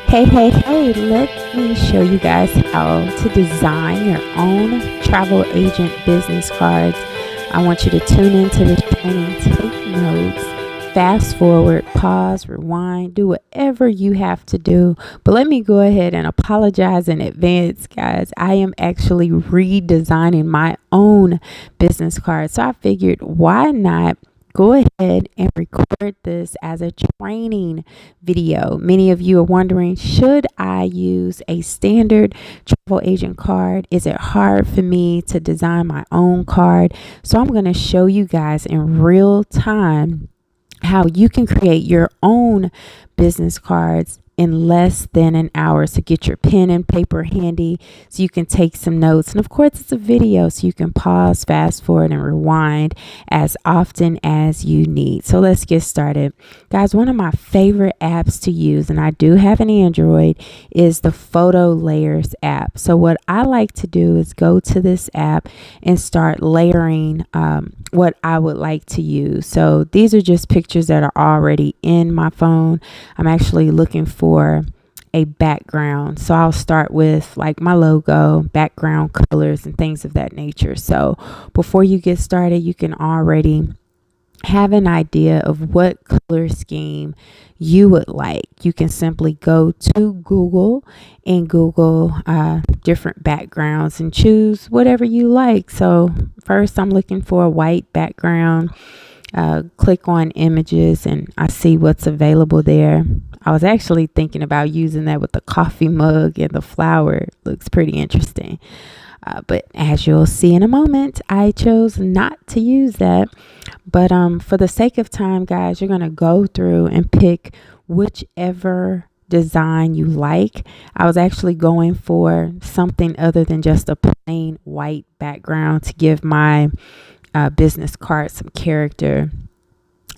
Hey, let me show you guys how to design your own travel agent business cards. I want you to tune into this training, take notes, fast forward, pause, rewind, do whatever you have to do. But let me go ahead and apologize in advance, guys. I am actually redesigning my own business card. So I figured, why not go ahead and record this as a training video. Many of you are wondering, should I use a standard travel agent card? Is it hard for me to design my own card? So I'm going to show you guys in real time how you can create your own business cards in less than an hour. So get your pen and paper handy so you can take some notes. And of course, it's a video, so you can pause, fast forward, and rewind as often as you need. So let's get started. Guys, one of my favorite apps to use, and I do have an Android, is the Photo Layers app. So what I like to do is go to this app and start layering what I would like to use. So these are just pictures that are already in my phone. I'm actually looking for a background. So I'll start with like my logo, background colors, and things of that nature. So before you get started, you can already have an idea of what color scheme you would like. You can simply go to Google and Google different backgrounds and choose whatever you like. So first I'm looking for a white background. Click on images and I see what's available there. I was actually thinking about using that with the coffee mug and the flower. It looks pretty interesting. But as you'll see in a moment, I chose not to use that. But for the sake of time, guys, you're going to go through and pick whichever design you like. I was actually going for something other than just a plain white background to give my business card some character.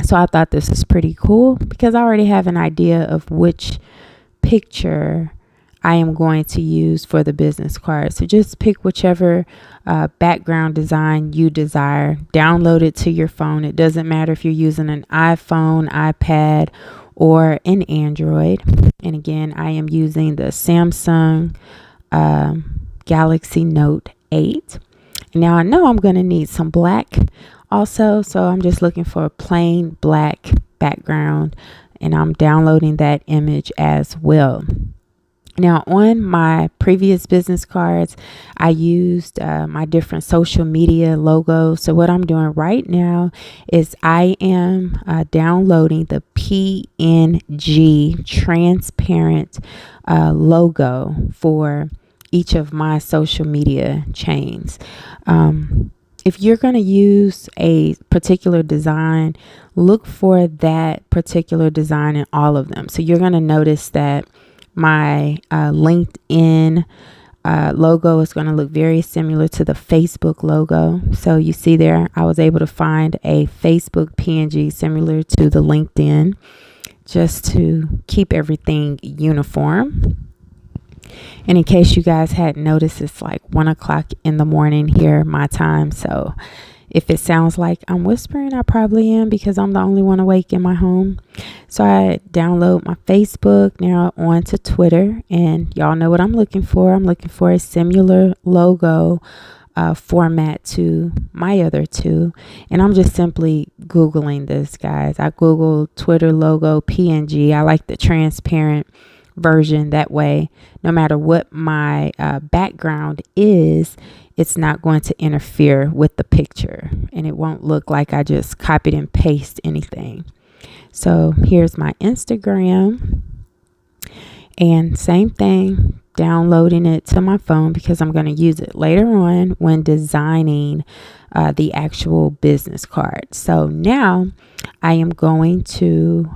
So I thought this was pretty cool because I already have an idea of which picture I am going to use for the business card. So just pick whichever background design you desire. Download it to your phone. It doesn't matter if you're using an iPhone, iPad, or an Android. And again, I am using the Samsung Galaxy Note 8. Now I know I'm going to need some black also, so I'm just looking for a plain black background, and I'm downloading that image as well. Now on my previous business cards, I used my different social media logos. So what I'm doing right now is I am downloading the PNG transparent logo for each of my social media chains. If you're going to use a particular design, look for that particular design in all of them. So you're going to notice that my LinkedIn logo is going to look very similar to the Facebook logo. So you see there, I was able to find a Facebook PNG similar to the LinkedIn just to keep everything uniform. And in case you guys hadn't noticed, it's like 1 o'clock in the morning here, my time. So if it sounds like I'm whispering, I probably am because I'm the only one awake in my home. So I download my Facebook, now on to Twitter, and y'all know what I'm looking for. I'm looking for a similar logo format to my other two. And I'm just simply Googling this, guys. I Googled Twitter logo PNG. I like the transparent version. That way, no matter what my background is, it's not going to interfere with the picture and it won't look like I just copied and pasted anything. So here's my Instagram, and same thing, downloading it to my phone because I'm going to use it later on when designing the actual business card. So now I am going to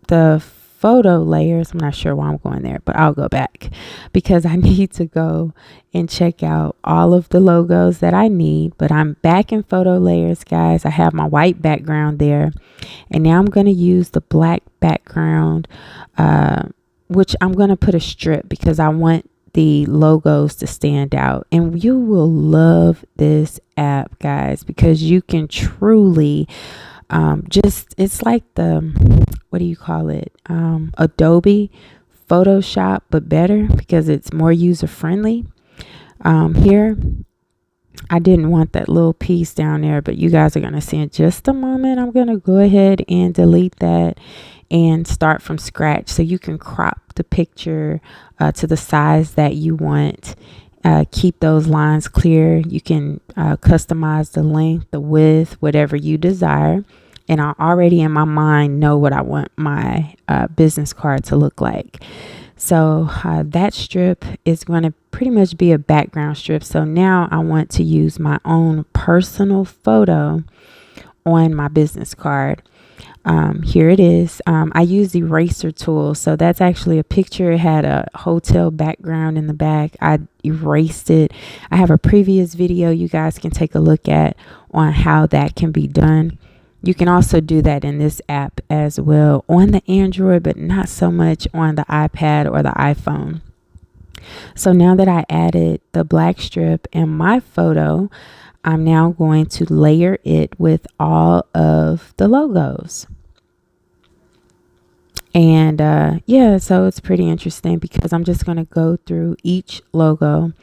the photo layers. I'm not sure why I'm going there, but I'll go back because I need to go and check out all of the logos that I need. But I'm back in photo layers, guys. I have my white background there, and now I'm going to use the black background, which I'm going to put a strip because I want the logos to stand out. And you will love this app, guys, because you can truly Just, it's like the, what do you call it? Adobe Photoshop, but better because it's more user friendly. Here, I didn't want that little piece down there, but you guys are going to see in just a moment. I'm going to go ahead and delete that and start from scratch, so you can crop the picture to the size that you want. Keep those lines clear. You can customize the length, the width, whatever you desire. And I already in my mind know what I want my business card to look like. So that strip is going to pretty much be a background strip. So now I want to use my own personal photo on my business card. Here it is. I use the eraser tool. So that's actually a picture. It had a hotel background in the back. I erased it. I have a previous video you guys can take a look at on how that can be done. You can also do that in this app as well on the Android, but not so much on the iPad or the iPhone. So now that I added the black strip and my photo, I'm now going to layer it with all of the logos. And yeah, so it's pretty interesting because I'm just going to go through each logo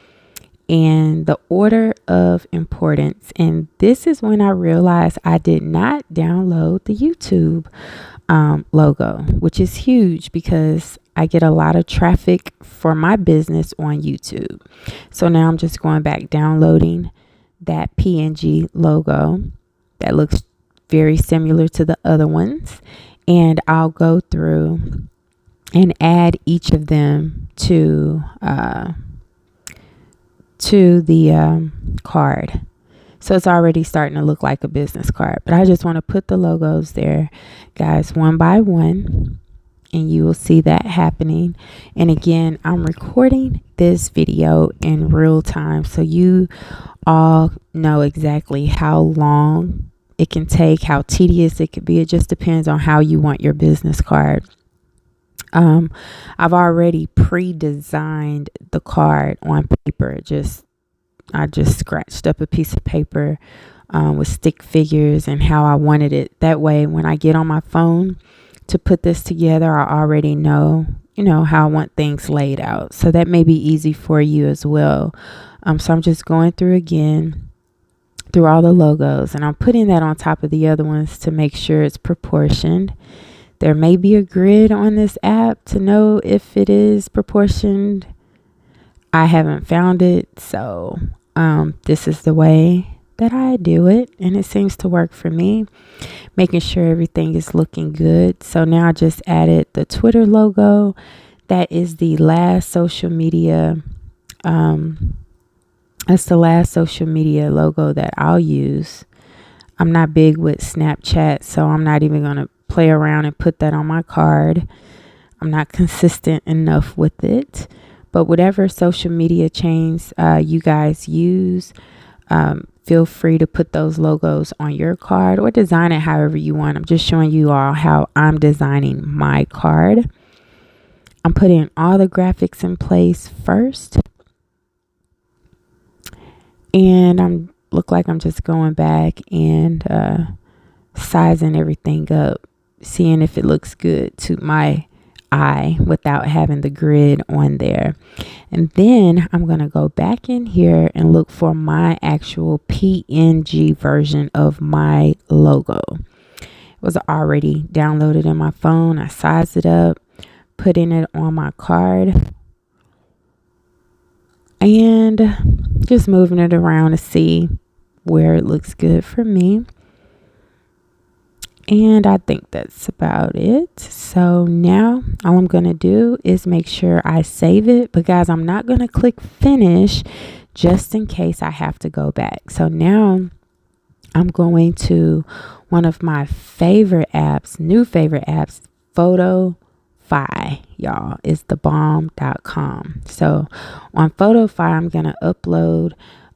and the order of importance. And this is when I realized I did not download the YouTube logo, which is huge because I get a lot of traffic for my business on YouTube. So now I'm just going back, downloading that PNG logo that looks very similar to the other ones. And I'll go through and add each of them to the card. So it's already starting to look like a business card, but I just want to put the logos there, guys, one by one, and you will see that happening. And again, I'm recording this video in real time, so you all know exactly how long it can take, how tedious it could be. It just depends on how you want your business card. I've already pre-designed the card on paper. I just scratched up a piece of paper with stick figures and how I wanted it. That way, when I get on my phone to put this together, I already know, how I want things laid out. So that may be easy for you as well. So I'm just going through again through all the logos, and I'm putting that on top of the other ones to make sure it's proportioned. There may be a grid on this app to know if it is proportioned. I haven't found it, so this is the way that I do it, and it seems to work for me, making sure everything is looking good. So now I just added the Twitter logo. That is the last social media that's the last social media logo that I'll use. I'm not big with Snapchat, so I'm not even going to play around and put that on my card. I'm not consistent enough with it. But whatever social media chains you guys use, feel free to put those logos on your card or design it however you want. I'm just showing you all how I'm designing my card. I'm putting all the graphics in place first. And I'm just going back and sizing everything up, seeing if it looks good to my eye without having the grid on there. And then I'm going to go back in here and look for my actual PNG version of my logo. It was already downloaded in my phone. I sized it up, putting it on my card, and just moving it around to see where it looks good for me. And I think that's about it. So now all I'm going to do is make sure I save it, but guys, I'm not going to click finish just in case I have to go back. So now I'm going to one of my favorite apps, new favorite apps, Photo-Fi, y'all. It's thebomb.com. So on Photo-Fi, I'm going to upload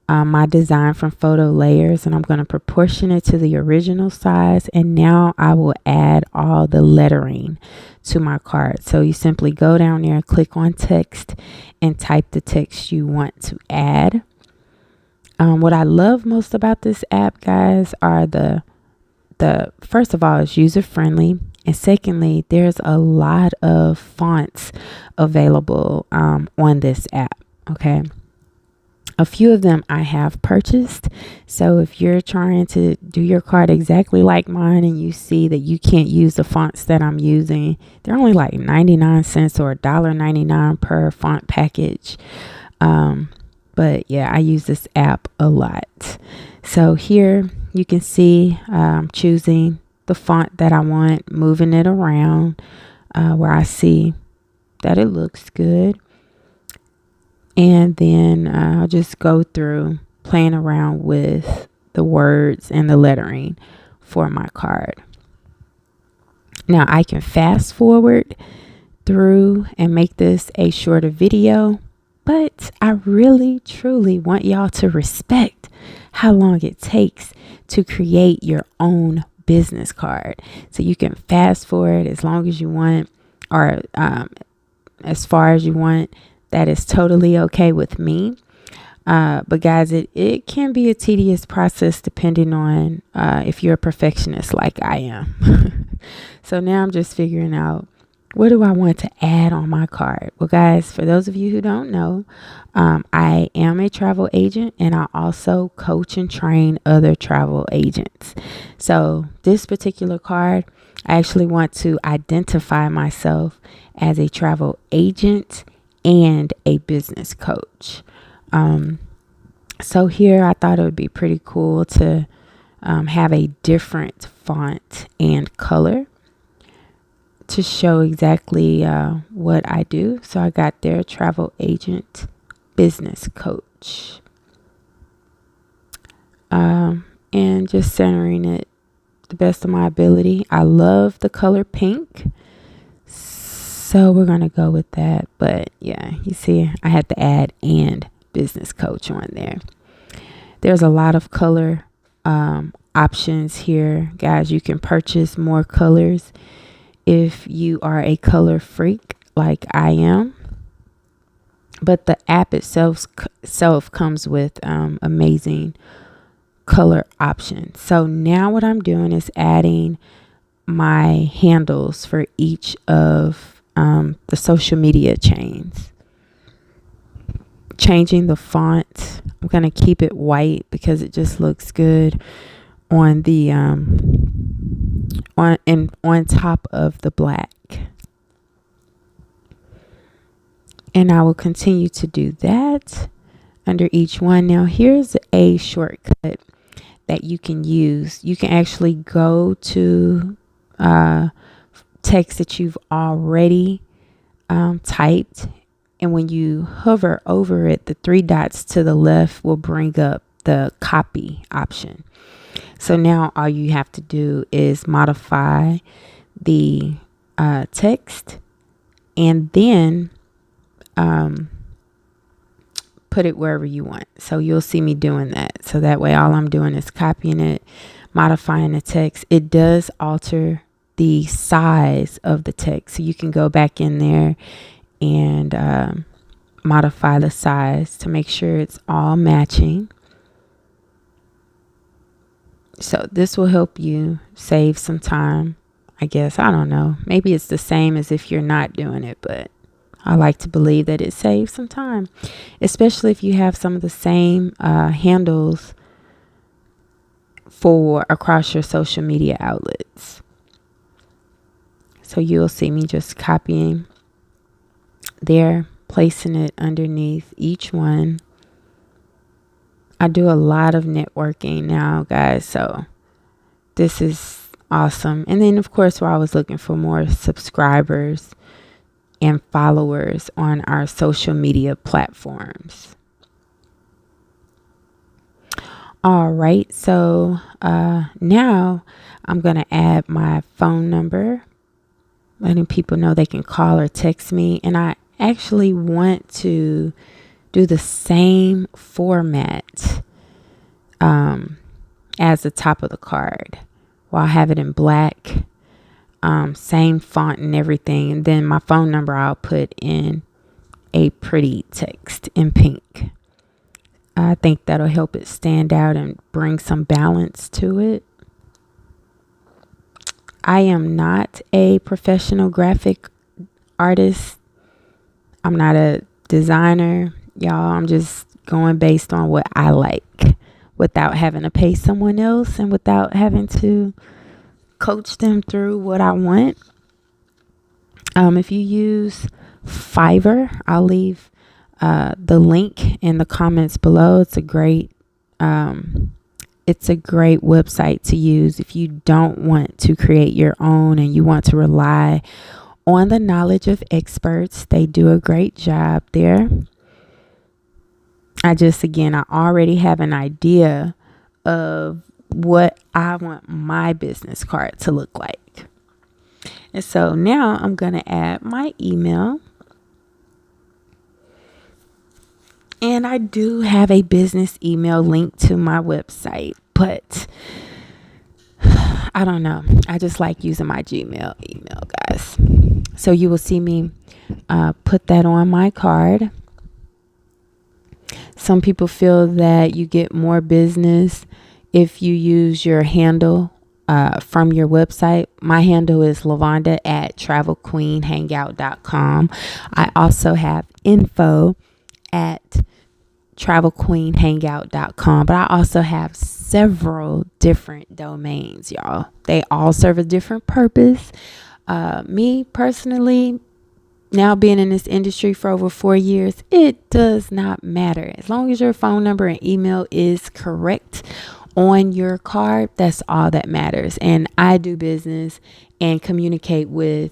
my design from photo layers, and I'm going to proportion it to the original size. And now I will add all the lettering to my card. So you simply go down there, click on text, and type the text you want to add. What I love most about this app, guys, are the the first of all, it's user friendly, and secondly, there's a lot of fonts available on this app. Okay. A few of them I have purchased. So if you're trying to do your card exactly like mine and you see that you can't use the fonts that I'm using, they're only like 99 cents or $1.99 per font package. But yeah, I use this app a lot. So here you can see choosing the font that I want, moving it around where I see that it looks good. And then I'll just go through playing around with the words and the lettering for my card. Now I can fast forward through and make this a shorter video, but I really truly want y'all to respect how long it takes to create your own business card. So you can fast forward as long as you want, or as far as you want. That is totally okay with me. But guys, it can be a tedious process depending on if you're a perfectionist like I am. So now I'm just figuring out, what do I want to add on my card? Well, guys, for those of you who don't know, I am a travel agent, and I also coach and train other travel agents. So this particular card, I actually want to identify myself as a travel agent and a business coach. So here I thought it would be pretty cool to have a different font and color to show exactly what I do. So I got their travel agent, business coach, and just centering it the best of my ability. I love the color pink, so we're going to go with that. But yeah, you see, I had to add and business coach on there. There's a lot of color options here, guys. You can purchase more colors if you are a color freak like I am. But the app itself comes with amazing color options. So now what I'm doing is adding my handles for each of the social media chains. Changing the font. I'm going to keep it white because it just looks good on the on top of the black. And I will continue to do that under each one. Now here's a shortcut that you can use. You can actually go to text that you've already typed, and when you hover over it, the three dots to the left will bring up the copy option. So now all you have to do is modify the text and then put it wherever you want. So you'll see me doing that. So that way all I'm doing is copying it, modifying the text. It does alter the size of the text. So you can go back in there and modify the size to make sure it's all matching. So this will help you save some time, I guess. I don't know. Maybe it's the same as if you're not doing it, but I like to believe that it saves some time, especially if you have some of the same handles for across your social media outlets. So you'll see me just copying there, placing it underneath each one. I do a lot of networking now, guys, so this is awesome. And then, of course, we're always looking for more subscribers and followers on our social media platforms. All right, so now I'm going to add my phone number, letting people know they can call or text me. And I actually want to do the same format as the top of the card. Well, I'll have it in black, same font and everything. And then my phone number I'll put in a pretty text in pink. I think that'll help it stand out and bring some balance to it. I am not a professional graphic artist. I'm not a designer, y'all. I'm just going based on what I like without having to pay someone else and without having to coach them through what I want. If you use Fiverr, I'll leave the link in the comments below. It's a great website to use if you don't want to create your own and you want to rely on the knowledge of experts. They do a great job there. I already have an idea of what I want my business card to look like. And so now I'm going to add my email. And I do have a business email linked to my website, but I don't know. I just like using my Gmail email, guys. So you will see me put that on my card. Some people feel that you get more business if you use your handle from your website. My handle is LaVonda at travelqueenhangout.com. I also have info at travelqueenhangout.com, but I also have several different domains, y'all. They all serve a different purpose. Me personally, now being in this industry for over 4 years, it does not matter. As long as your phone number and email is correct on your card, that's all that matters. And I do business and communicate with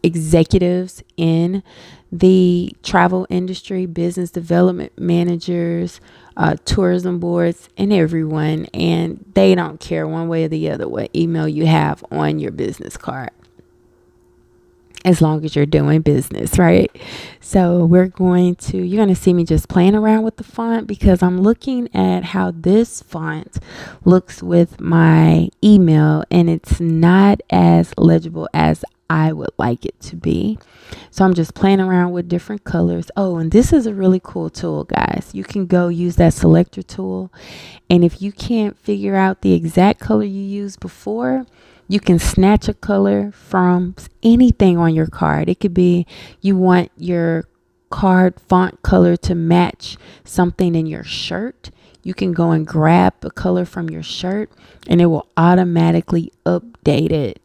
executives in the travel industry, business development managers, tourism boards, and everyone. And they don't care one way or the other what email you have on your business card, as long as you're doing business, right? So you're going to see me just playing around with the font because I'm looking at how this font looks with my email, and it's not as legible as I would like it to be. So I'm just playing around with different colors. Oh, and this is a really cool tool, guys. You can go use that selector tool. And if you can't figure out the exact color you used before, you can snatch a color from anything on your card. It could be you want your card font color to match something in your shirt. You can go and grab a color from your shirt and it will automatically update it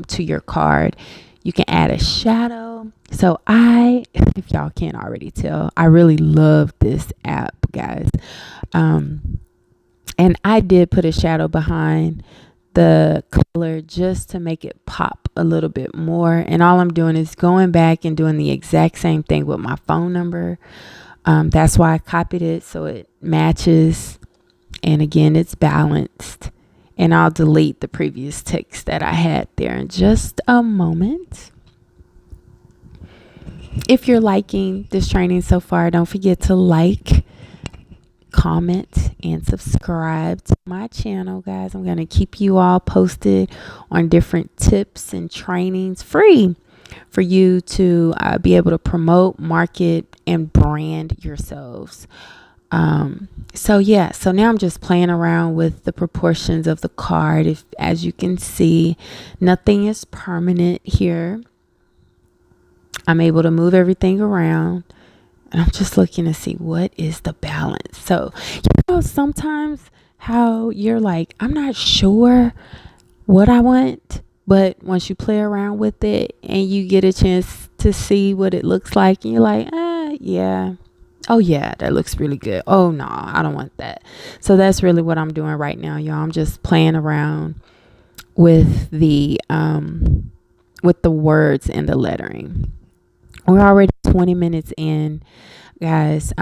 to your card. You can add a shadow. So if y'all can't already tell, I really love this app, guys. And I did put a shadow behind the color just to make it pop a little bit more. And all I'm doing is going back and doing the exact same thing with my phone number. That's why I copied it so it matches. And again, it's balanced. And I'll delete the previous text that I had there in just a moment. If you're liking this training so far, don't forget to like, comment, and subscribe to my channel, guys. I'm going to keep you all posted on different tips and trainings free for you to be able to promote, market, and brand yourselves. So now I'm just playing around with the proportions of the card. As you can see, nothing is permanent here. I'm able to move everything around, and I'm just looking to see what is the balance. So, sometimes how you're like, I'm not sure what I want, but once you play around with it and you get a chance to see what it looks like, and you're like, yeah. Oh yeah, that looks really good. Oh no, I don't want that. So that's really what I'm doing right now, y'all. I'm just playing around with the words and the lettering. We're already 20 minutes in, guys.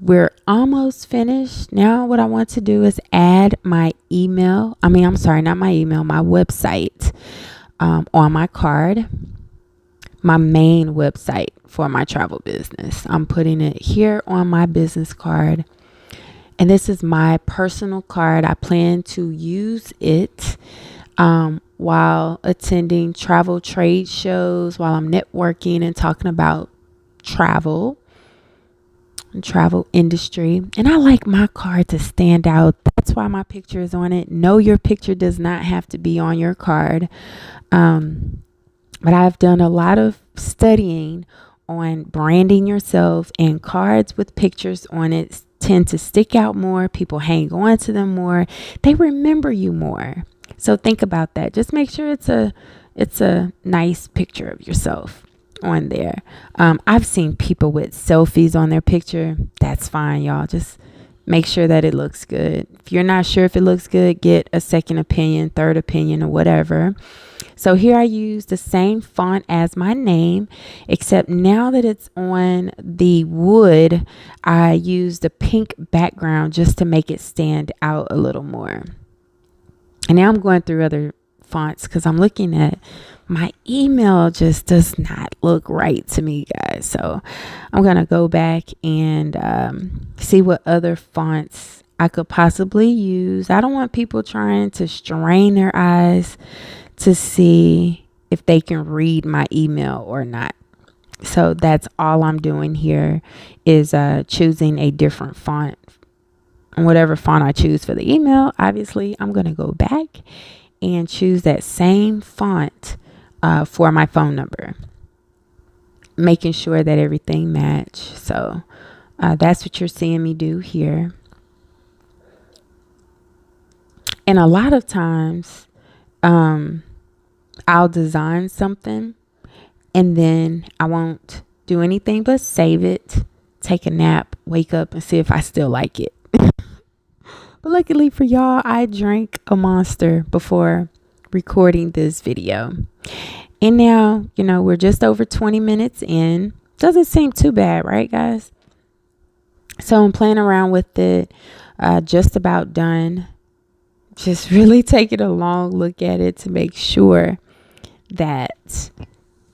We're almost finished. Now what I want to do is add my email. I'm sorry, not my email, my website on my card. My main website for my travel business. I'm putting it here on my business card. And this is my personal card. I plan to use it while attending travel trade shows, while I'm networking and talking about travel. travel industry. And I like my card to stand out. That's why my picture is on it. No, your picture does not have to be on your card. But I've done a lot of studying on branding yourself, and cards with pictures on it tend to stick out more. People hang on to them more. They remember you more. So think about that. Just make sure it's a nice picture of yourself on there. I've seen people with selfies on their picture. That's fine, y'all. Just make sure that it looks good. If you're not sure if it looks good, get a second opinion, third opinion, or whatever. So here I use the same font as my name, except now that it's on the wood, I use the pink background just to make it stand out a little more. And now I'm going through other fonts because I'm looking at my email just does not look right to me, guys. So I'm going to go back and see what other fonts I could possibly use. I don't want people trying to strain their eyes to see if they can read my email or not. So that's all I'm doing here is choosing a different font. And whatever font I choose for the email, obviously I'm going to go back and choose that same font for my phone number, making sure that everything match. So that's what you're seeing me do here. And a lot of times I'll design something and then I won't do anything but save it, take a nap, wake up and see if I still like it. But luckily for y'all, I drank a Monster before recording this video. And now, we're just over 20 minutes in. Doesn't seem too bad, right, guys? So I'm playing around with it, just about done. Just really taking a long look at it to make sure that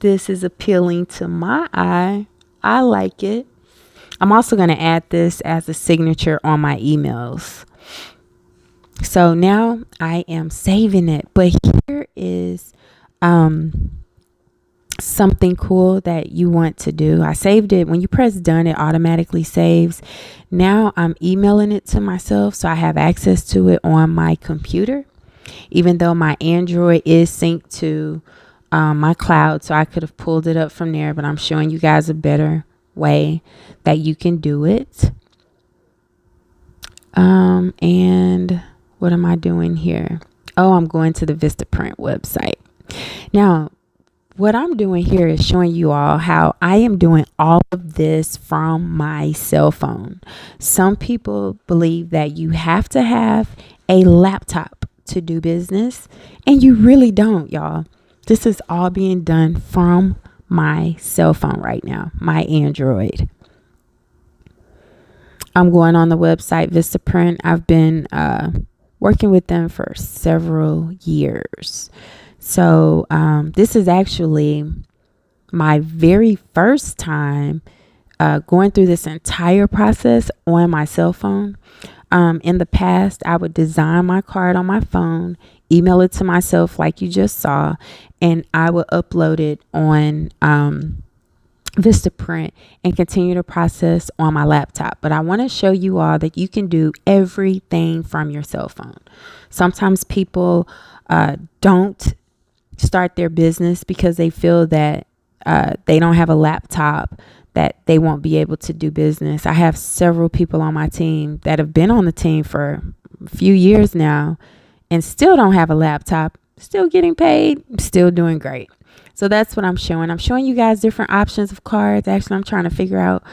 this is appealing to my eye. I like it. I'm also going to add this as a signature on my emails. So now I am saving it. But here is something cool that you want to do. I saved it. When you press done, it automatically saves. Now I'm emailing it to myself so I have access to it on my computer, even though my Android is synced to my cloud. So I could have pulled it up from there, but I'm showing you guys a better way that you can do it. And what am I doing here? Oh, I'm going to the Vista Print website. Now, what I'm doing here is showing you all how I am doing all of this from my cell phone. Some people believe that you have to have a laptop to do business, and you really don't, y'all. This is all being done from my cell phone right now, my Android. I'm going on the website Vista Print. I've been working with them for several years. So this is actually my very first time going through this entire process on my cell phone. In the past, I would design my card on my phone, email it to myself like you just saw, and I would upload it on Vista Print and continue the process on my laptop. But I want to show you all that you can do everything from your cell phone. Sometimes people don't start their business because they feel that they don't have a laptop, that they won't be able to do business. I have several people on my team that have been on the team for a few years now and still don't have a laptop, still getting paid, still doing great. So that's what I'm showing. I'm showing you guys different options of cards. Actually, I'm trying to figure out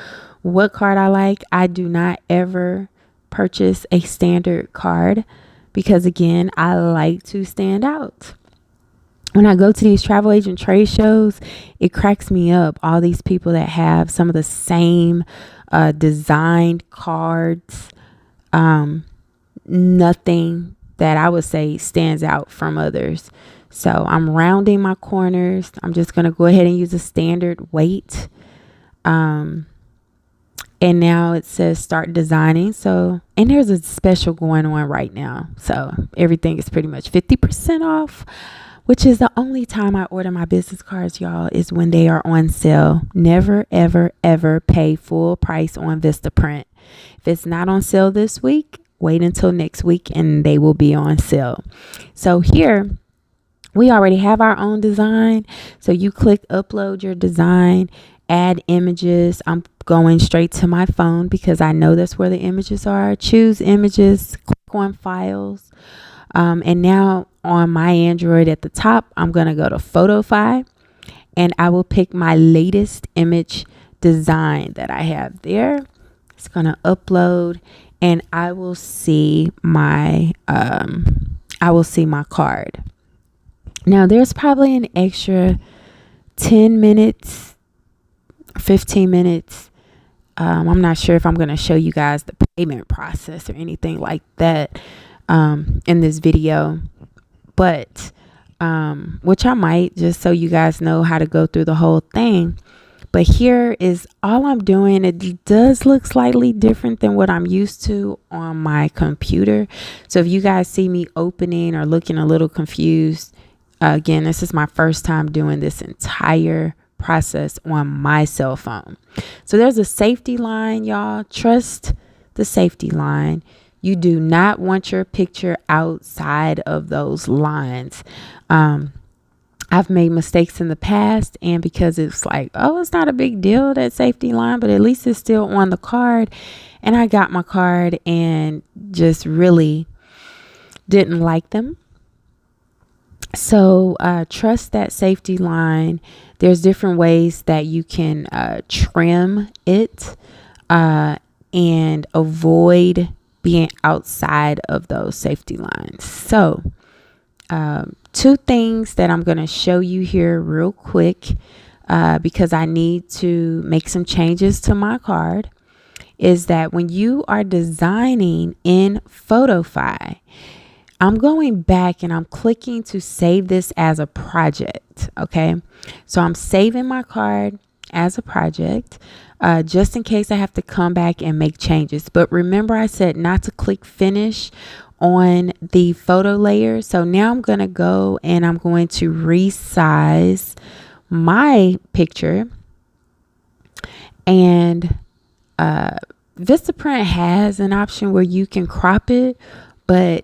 what card I like. I do not ever purchase a standard card because, again, I like to stand out. When I go to these travel agent trade shows, it cracks me up. All these people that have some of the same designed cards, nothing that I would say stands out from others. So I'm rounding my corners. I'm just going to go ahead and use a standard weight. And now it says start designing. So, and there's a special going on right now. So everything is pretty much 50% off. which is the only time I order my business cards, y'all, is when they are on sale. Never, ever, ever pay full price on Vista Print. If it's not on sale this week, wait until next week and they will be on sale. So here, we already have our own design. So you click upload your design, add images. I'm going straight to my phone because I know that's where the images are. Choose images, click on files. And now on my Android at the top, I'm going to go to Photofy and I will pick my latest image design that I have there. It's going to upload and I will see my card. Now there's probably an extra 10 minutes, 15 minutes. I'm not sure if I'm going to show you guys the payment process or anything like that in this video, but which I might, just so you guys know how to go through the whole thing. But here is all I'm doing. It does look slightly different than what I'm used to on my computer. So if you guys see me opening or looking a little confused, again, this is my first time doing this entire process on my cell phone. So there's a safety line, y'all. Trust the safety line. You do not want your picture outside of those lines. I've made mistakes in the past, and because it's like, oh, it's not a big deal, that safety line, but at least it's still on the card. And I got my card and just really didn't like them. So trust that safety line. There's different ways that you can trim it and avoid being outside of those safety lines. So two things that I'm going to show you here real quick because I need to make some changes to my card is that when you are designing in Photofy, I'm going back and I'm clicking to save this as a project. Okay, so I'm saving my card as a project just in case I have to come back and make changes. But remember, I said not to click finish on the photo layer. So now I'm going to go and I'm going to resize my picture. And Vistaprint has an option where you can crop it, but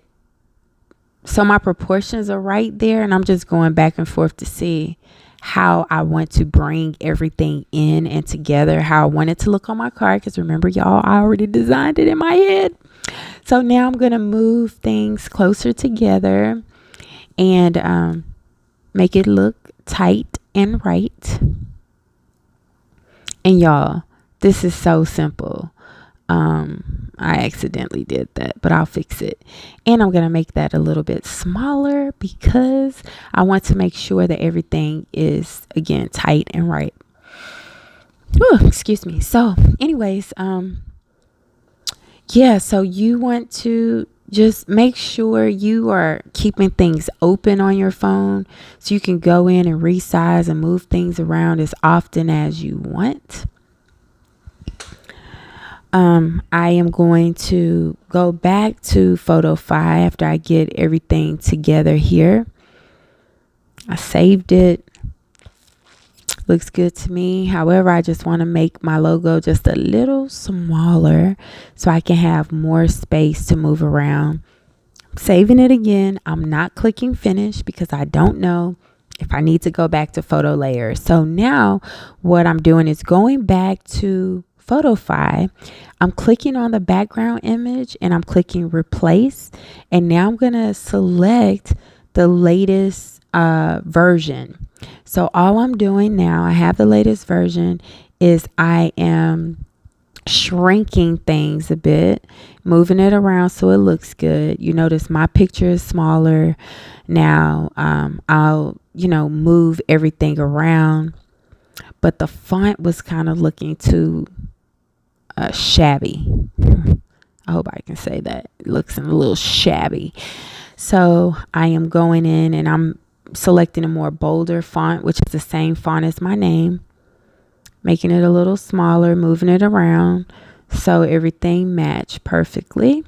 so my proportions are right there, and I'm just going back and forth to see how I want to bring everything in and together, how I want it to look on my card. Because remember, y'all, I already designed it in my head. So now I'm going to move things closer together and make it look tight and right. And y'all, this is so simple. I accidentally did that, but I'll fix it. And I'm going to make that a little bit smaller because I want to make sure that everything is, again, tight and right. Whew, excuse me. So anyways, yeah, so you want to just make sure you are keeping things open on your phone so you can go in and resize and move things around as often as you want. I am going to go back to Photofy after I get everything together here. I saved it. Looks good to me. However, I just want to make my logo just a little smaller so I can have more space to move around. I'm saving it again. I'm not clicking finish because I don't know if I need to go back to photo layer. So now what I'm doing is going back to Photofy. I'm clicking on the background image and I'm clicking replace. And now I'm going to select the latest version. So all I'm doing now, I have the latest version, is I am shrinking things a bit, moving it around so it looks good. You notice my picture is smaller now. I'll, move everything around, but the font was kind of looking too shabby. I hope I can say that. It looks a little shabby. So I am going in and I'm selecting a more bolder font, which is the same font as my name, making it a little smaller, moving it around so everything match perfectly.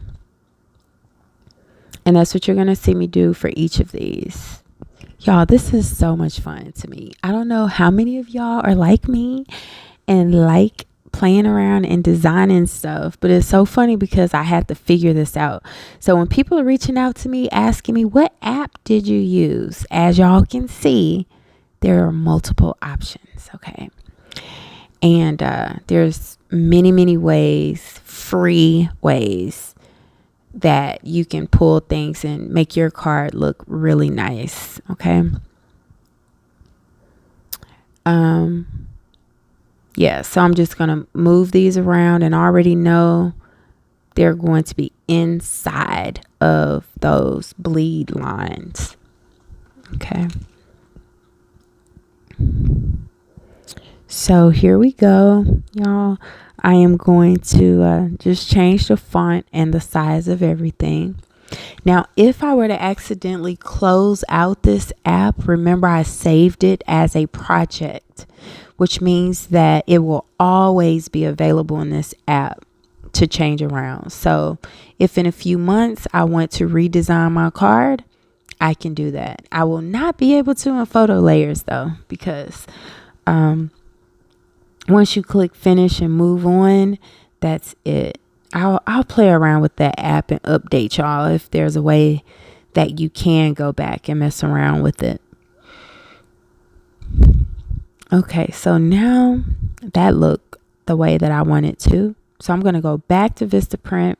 And that's what you're going to see me do for each of these. Y'all, this is so much fun to me. I don't know how many of y'all are like me and like playing around and designing stuff, but it's so funny because I had to figure this out. So when people are reaching out to me asking me, what app did you use? As y'all can see, there are multiple options, okay? And there's many ways, free ways that you can pull things and make your card look really nice, okay? Yeah, so I'm just gonna move these around, and I already know they're going to be inside of those bleed lines, okay? So here we go, y'all. I am going to just change the font and the size of everything. Now, if I were to accidentally close out this app, remember I saved it as a project, which means that it will always be available in this app to change around. So if in a few months I want to redesign my card, I can do that. I will not be able to in photo layers though, because once you click finish and move on, that's it. I'll play around with that app and update y'all if there's a way that you can go back and mess around with it. Okay, so now that looked the way that I want it to. So I'm going to go back to Vista Print,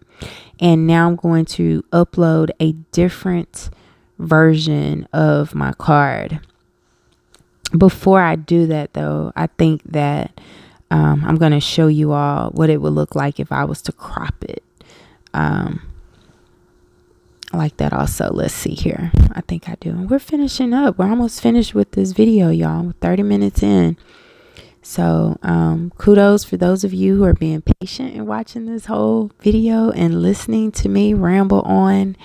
and now I'm going to upload a different version of my card. Before I do that though, I think that I'm going to show you all what it would look like if I was to crop it like that also. Let's see here. I think I do. We're finishing up. We're almost finished with this video, y'all. We're 30 minutes in. So kudos for those of you who are being patient and watching this whole video and listening to me ramble on.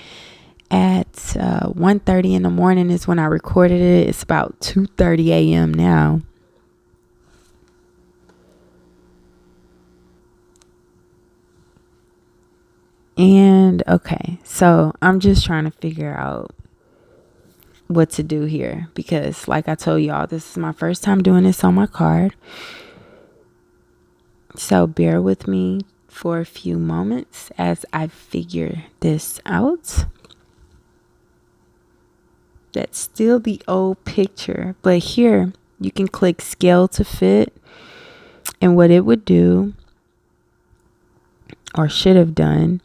At 1:30 in the morning is when I recorded it. It's about 2:30 a.m. now. And okay, so I'm just trying to figure out what to do here, because like I told y'all, this is my first time doing this on my card. So bear with me for a few moments as I figure this out. That's still the old picture, but here you can click scale to fit, and what it would do, or should have done,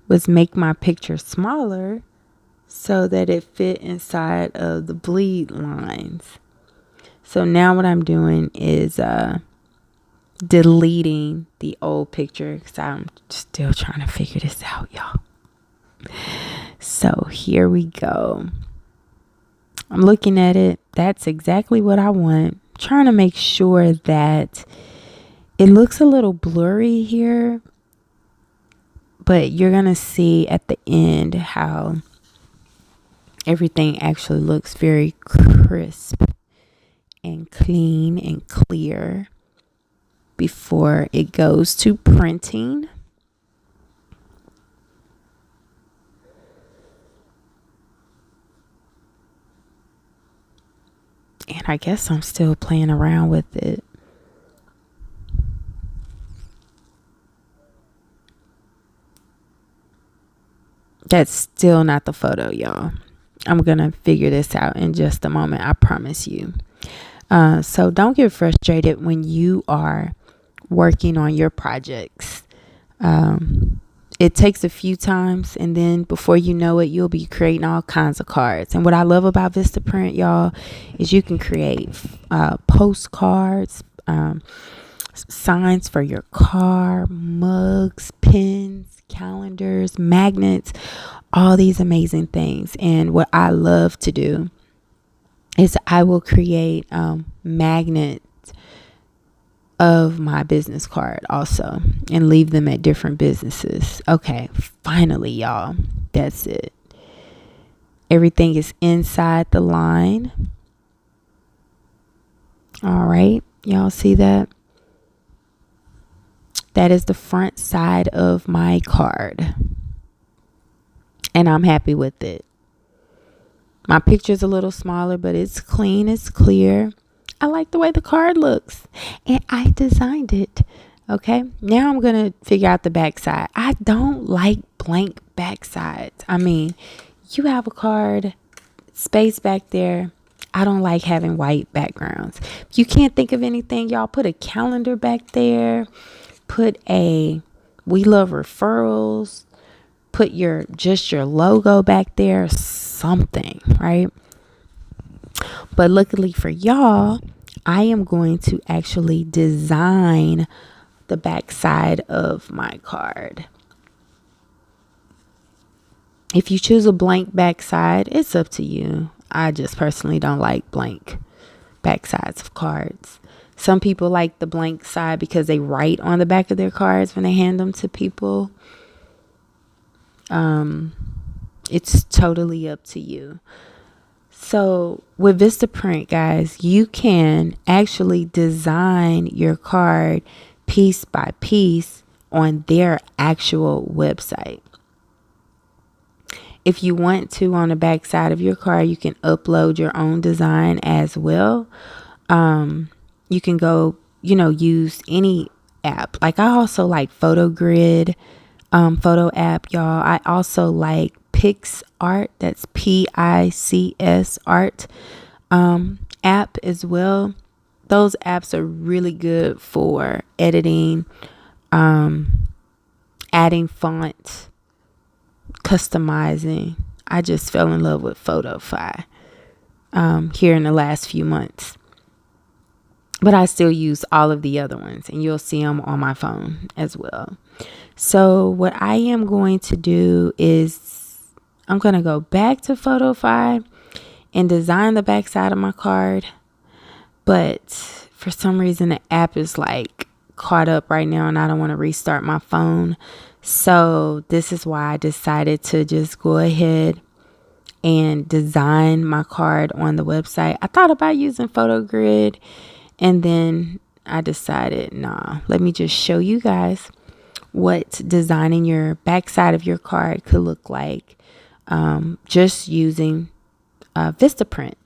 was make my picture smaller so that it fit inside of the bleed lines. So now what I'm doing is deleting the old picture because I'm still trying to figure this out, y'all. So here we go. I'm looking at it. That's exactly what I want. I'm trying to make sure that it looks a little blurry here, but you're going to see at the end how everything actually looks very crisp and clean and clear before it goes to printing. And I guess I'm still playing around with it. That's still not the photo, y'all. I'm going to figure this out in just a moment. I promise you. So don't get frustrated when you are working on your projects. It takes a few times, and then before you know it, you'll be creating all kinds of cards. And what I love about Vista Print, y'all, is you can create postcards, signs for your car, mugs, pins, calendars, magnets, all these amazing things. And what I love to do is I will create magnets of my business card also and leave them at different businesses. Okay, finally, y'all, that's it. Everything is inside the line. All right, y'all see that? That is the front side of my card, and I'm happy with it. My picture's a little smaller, but it's clean, it's clear. I like the way the card looks, and I designed it. Okay, now I'm gonna figure out the back side. I don't like blank back sides. I mean, you have a card, space back there. I don't like having white backgrounds. If you can't think of anything, y'all, put a calendar back there. Put a "We love referrals." Put your logo back there, something, right? But luckily for y'all, I am going to actually design the back side of my card. If you choose a blank back side, it's up to you. I just personally don't like blank back sides of cards. Some people like the blank side because they write on the back of their cards when they hand them to people. It's totally up to you. So with Vista Print, guys, you can actually design your card piece by piece on their actual website. If you want to, on the back side of your card, you can upload your own design as well. You can go, use any app. Like, I also like PhotoGrid, photo app, y'all. I also like PicsArt. That's PICS art app as well. Those apps are really good for editing, adding font, customizing. I just fell in love with PhotoFi here in the last few months. But I still use all of the other ones, and you'll see them on my phone as well. So what I am going to do is I'm going to go back to PhotoFi and design the back side of my card. But for some reason, the app is like caught up right now, and I don't want to restart my phone. So this is why I decided to just go ahead and design my card on the website. I thought about using PhotoGrid, and then I decided, nah, let me just show you guys what designing your backside of your card could look like, just using Vista Print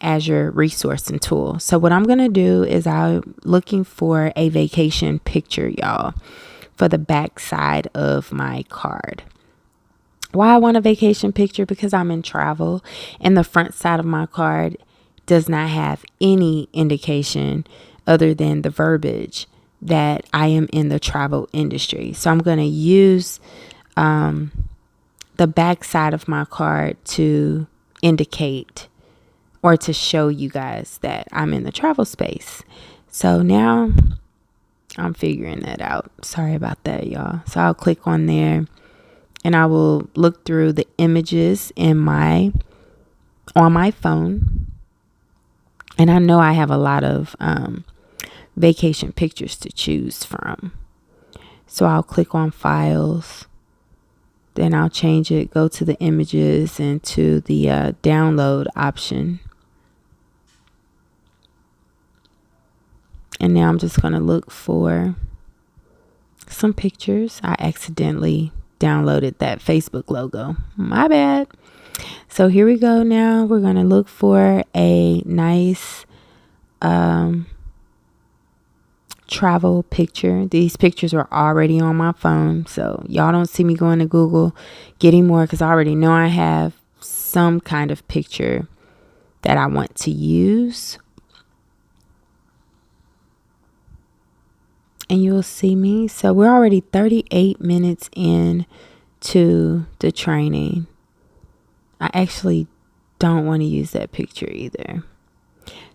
as your resource and tool. So what I'm going to do is I'm looking for a vacation picture, y'all, for the backside of my card. Why I want a vacation picture? Because I'm in travel, and the front side of my card does not have any indication other than the verbiage that I am in the travel industry. So I'm going to use the back side of my card to indicate or to show you guys that I'm in the travel space. So now I'm figuring that out. Sorry about that, y'all. So I'll click on there, and I will look through the images on my phone. And I know I have a lot of vacation pictures to choose from. So I'll click on files. Then I'll change it, go to the images and to the download option. And now I'm just going to look for some pictures. I accidentally downloaded that Facebook logo. My bad. So here we go. Now we're going to look for a nice travel picture. These pictures are already on my phone, so y'all don't see me going to Google getting more, because I already know I have some kind of picture that I want to use. And you'll see me. So we're already 38 minutes in to the training. I actually don't want to use that picture either.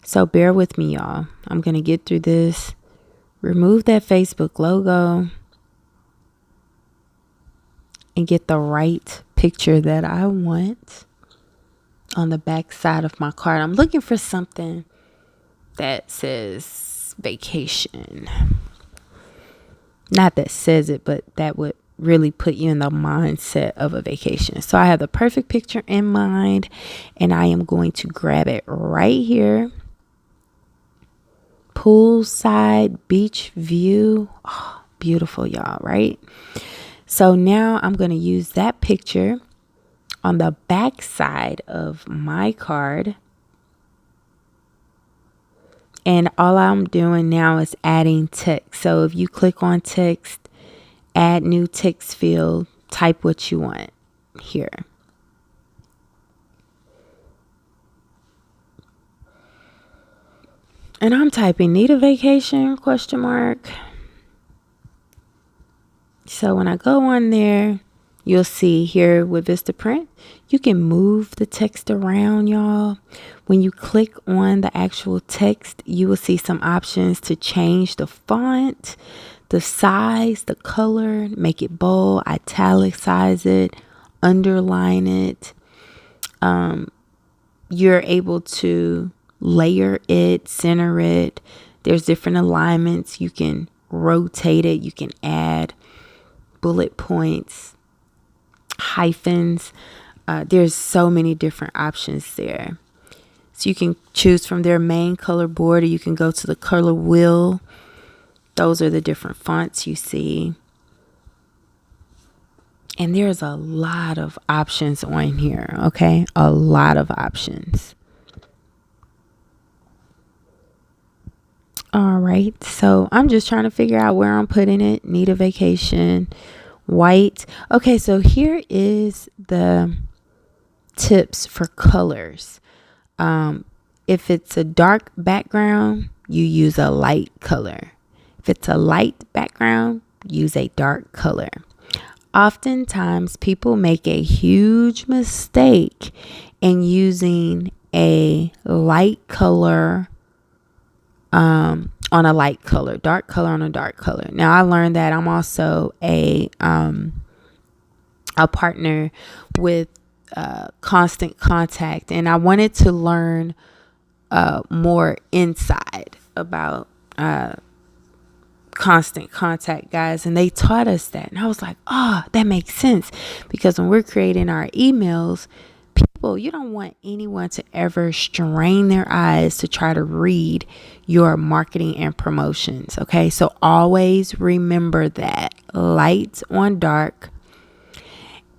So bear with me, y'all. I'm going to get through this. Remove that Facebook logo and get the right picture that I want on the back side of my card. I'm looking for something that says vacation. Not that says it, but that would really put you in the mindset of a vacation. So I have the perfect picture in mind, and I am going to grab it right here. Poolside beach view. Oh, beautiful, y'all, right? So now I'm going to use that picture On the back side of my card, and all I'm doing now is adding text. So if you click on text, add new text field, type what you want here. And I'm typing need a vacation ? So when I go on there, you'll see here with Vista Print, you can move the text around, y'all. When you click on the actual text, you will see some options to change the font, the size, the color, make it bold, italicize it, underline it. You're able to layer it, center it. There's different alignments. You can rotate it. You can add bullet points, hyphens. There's so many different options there. So you can choose from their main color board, or you can go to the color wheel. Those are the different fonts you see. And there's a lot of options on here, okay? A lot of options. All right, so I'm just trying to figure out where I'm putting it. Need a vacation, white. Okay, so here is the tips for colors. If it's a dark background, you use a light color. If it's a light background, use a dark color. Oftentimes, people make a huge mistake in using a light color on a light color, dark color on a dark color. Now, I learned that I'm also a partner with Constant Contact, and I wanted to learn more inside about Constant Contact, guys, and they taught us that, and I was like, oh, that makes sense, because when we're creating our emails, people, you don't want anyone to ever strain their eyes to try to read your marketing and promotions. Okay, so always remember that light on dark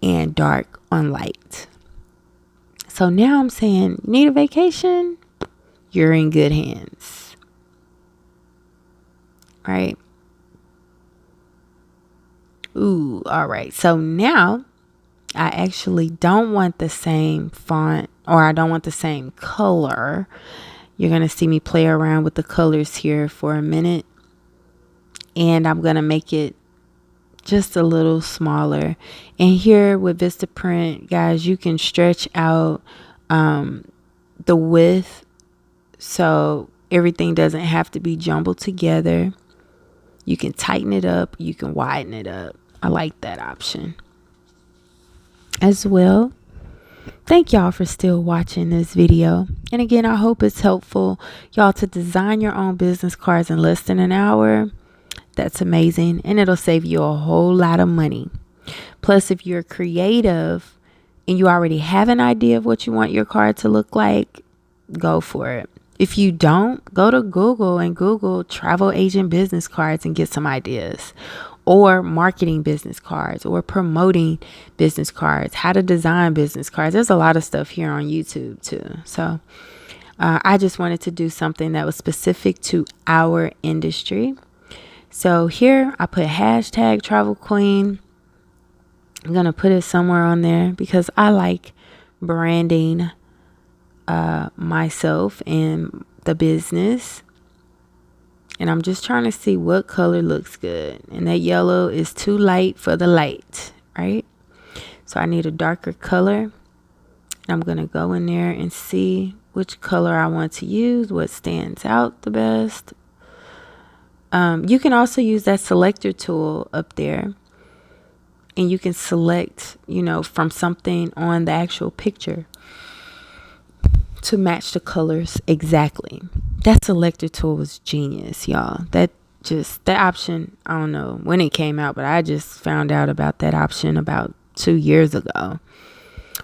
and dark on light. So now I'm saying, need a vacation? You're in good hands, right? Ooh, all right. So now I actually don't want the same font, or I don't want the same color. You're going to see me play around with the colors here for a minute. And I'm going to make it just a little smaller. And here with Vista Print, guys, you can stretch out the width so everything doesn't have to be jumbled together. You can tighten it up. You can widen it up. I like that option as well. Thank y'all for still watching this video. And again, I hope it's helpful, y'all, to design your own business cards in less than an hour. That's amazing. And it'll save you a whole lot of money. Plus, if you're creative and you already have an idea of what you want your card to look like, go for it. If you don't, go to Google and Google travel agent business cards and get some ideas, or marketing business cards, or promoting business cards, how to design business cards. There's a lot of stuff here on YouTube too. So I just wanted to do something that was specific to our industry. So here I put hashtag travel queen. I'm going to put it somewhere on there because I like branding myself and the business. And I'm just trying to see what color looks good. And that yellow is too light for the light, right? So I need a darker color. I'm going to go in there and see which color I want to use, what stands out the best. You can also use that selector tool up there. And you can select, from something on the actual picture to match the colors exactly. That selector tool was genius, y'all. That option, I don't know when it came out, but I just found out about that option about 2 years ago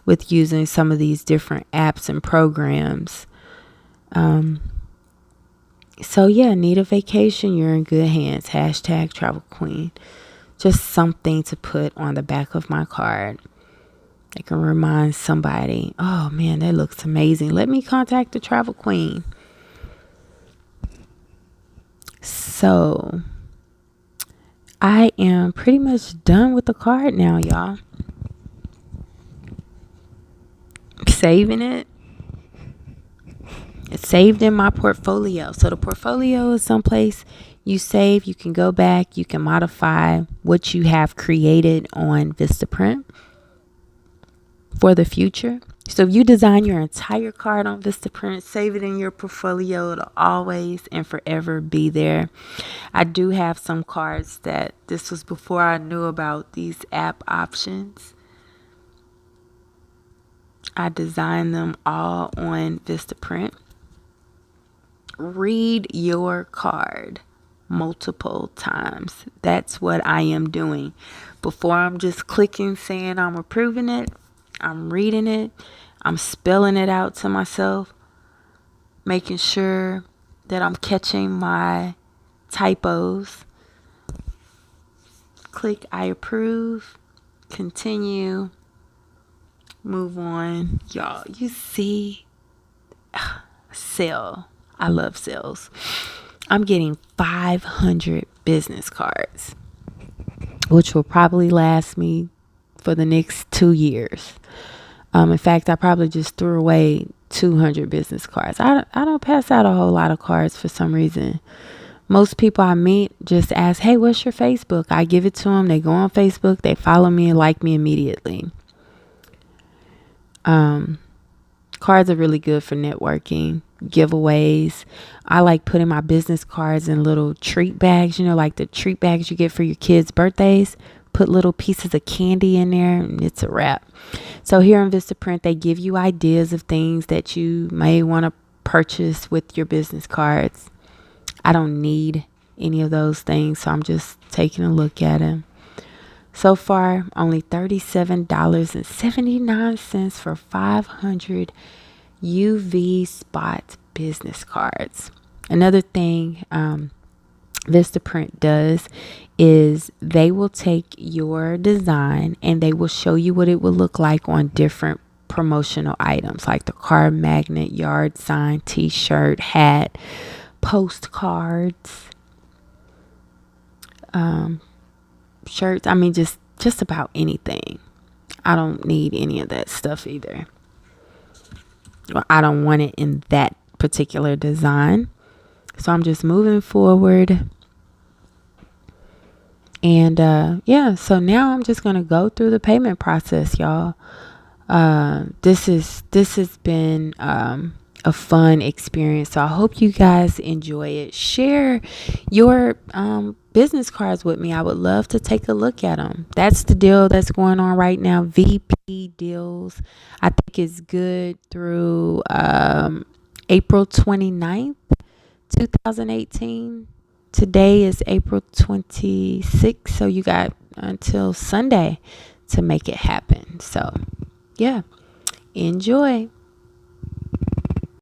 with using some of these different apps and programs. So yeah, need a vacation, you're in good hands. Hashtag travel queen. Just something to put on the back of my card. They can remind somebody, oh man, that looks amazing. Let me contact the travel queen. So I am pretty much done with the card now, y'all. Saving it. It's saved in my portfolio. So the portfolio is someplace you save. You can go back. You can modify what you have created on Vista Print for the future. So if you design your entire card on Vista Print, save it in your portfolio. It'll always and forever be there. I do have some cards that this was before I knew about these app options. I designed them all on Vista Print. Read your card multiple times. That's what I am doing. Before I'm just clicking saying I'm approving it, I'm reading it. I'm spelling it out to myself, making sure that I'm catching my typos. Click I approve, continue, move on. Y'all, you see, sell. I love sales. I'm getting 500 business cards, which will probably last me for the next 2 years. In fact, I probably just threw away 200 business cards. I don't pass out a whole lot of cards for some reason. Most people I meet just ask, hey, what's your Facebook? I give it to them. They go on Facebook. They follow me and like me immediately. Cards are really good for networking, giveaways. I like putting my business cards in little treat bags, like the treat bags you get for your kids' birthdays. Put little pieces of candy in there and it's a wrap. So here on Vista Print, they give you ideas of things that you may want to purchase with your business cards. I don't need any of those things, so I'm just taking a look at them. So far, only $37.79 for 500 UV spot business cards. Another thing Vista Print does is they will take your design and they will show you what it will look like on different promotional items like the card magnet, yard sign, t-shirt, hat, postcards, shirts. I mean, just about anything. I don't need any of that stuff either. Well, I don't want it in that particular design. So I'm just moving forward. And so now I'm just going to go through the payment process, y'all. This has been a fun experience. So I hope you guys enjoy it. Share your business cards with me. I would love to take a look at them. That's the deal that's going on right now. VP deals. I think it's good through April 29th, 2018. Today is April 26th, so you got until Sunday to make it happen. So, yeah, enjoy.